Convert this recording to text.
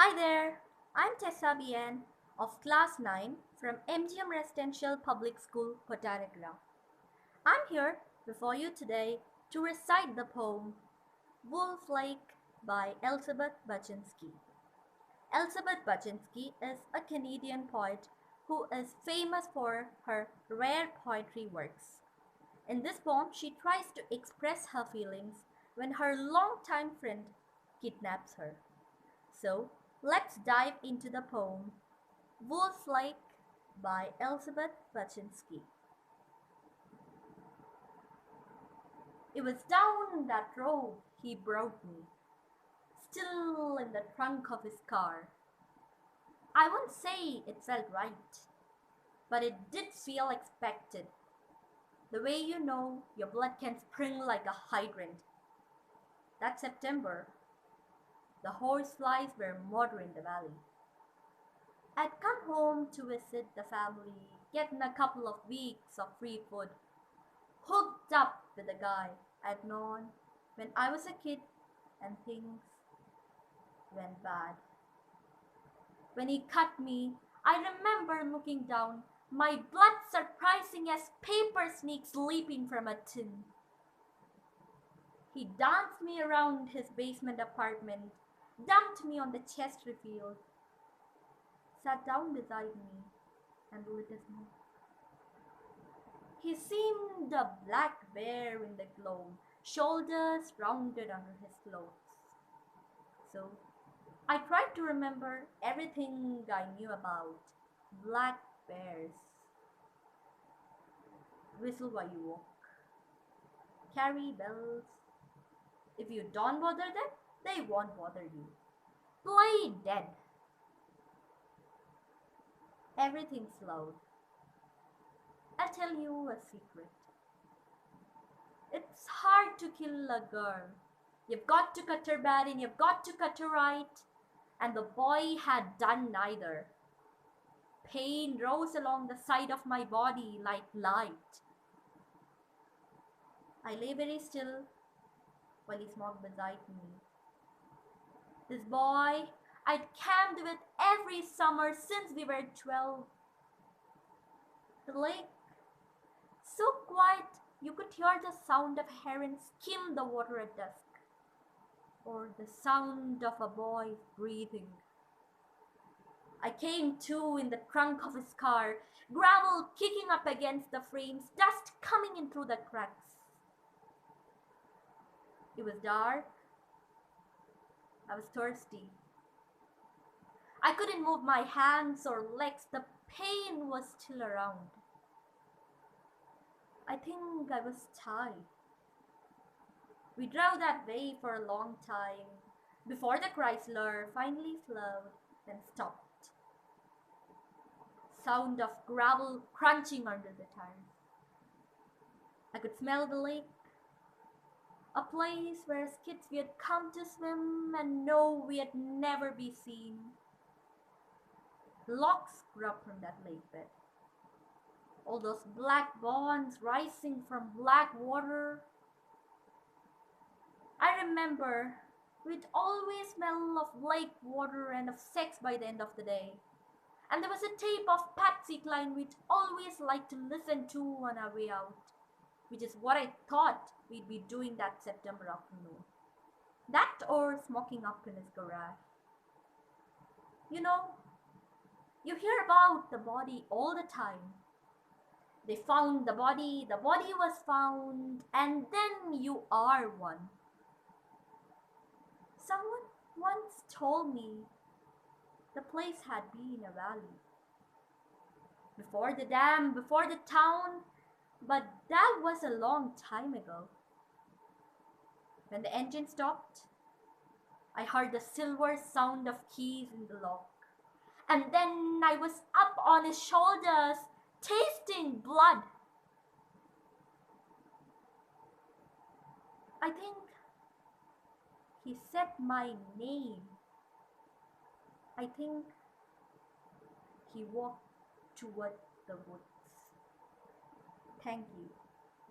Hi there, I'm Tessa B Ann of Class 9 from MGM Residential Public School, Kottarakkara. I'm here before you today to recite the poem Wolf Lake by Elizabeth Bachinsky. Elizabeth Bachinsky is a Canadian poet who is famous for her rare poetry works. In this poem, she tries to express her feelings when her longtime friend kidnaps her. So, let's dive into the poem Wolf Lake by Elizabeth Bachinsky. It was down that road he brought me, still in the trunk of his car. I won't say it felt right, but it did feel expected. The way you know your blood can spring like a hydrant. That September, the horseflies were murdering the valley. I'd come home to visit the family, getting a couple of weeks of free food, hooked up with a guy I'd known when I was a kid and things went bad. When he cut me, I remember looking down, my blood surprising as paper snakes leaping from a tin. He danced me around his basement apartment, dumped me on the Chester field, sat down beside me and lit a smoke. He seemed a black bear in the glow, shoulders rounded under his clothes. So I tried to remember everything I knew about black bears. Whistle while you walk. Carry bells. If you don't bother them, they won't bother you. Play dead. Everything's loud. I'll tell you a secret. It's hard to kill a girl. You've got to cut her bad and you've got to cut her right. And the boy had done neither. Pain rose along the side of my body like light. I lay very still while he smoked beside me. This boy I'd camped with every summer since we were 12. The lake, so quiet you could hear the sound of herons skim the water at dusk, or the sound of a boy breathing. I came to in the trunk of his car, gravel kicking up against the frames, dust coming in through the cracks. It was dark. I was thirsty. I couldn't move my hands or legs. The pain was still around. I think I was tired. We drove that way for a long time before the Chrysler finally slowed and stopped. Sound of gravel crunching under the tires. I could smell the lake, a place where as kids we had come to swim and know we had never be seen. Logs grew up from that lake bed. All those black bonds rising from black water. I remember we'd always smell of lake water and of sex by the end of the day. And there was a tape of Patsy Cline we'd always like to listen to on our way out, which is what I thought we'd be doing that September afternoon. That or smoking up in his garage. You know, you hear about the body all the time. They found the body was found, and then you are one. Someone once told me the place had been a valley. Before the dam, before the town, but that was a long time ago. When the engine stopped, I heard the silver sound of keys in the lock. And then I was up on his shoulders, tasting blood. I think he said my name. I think he walked toward the woods. Thank you.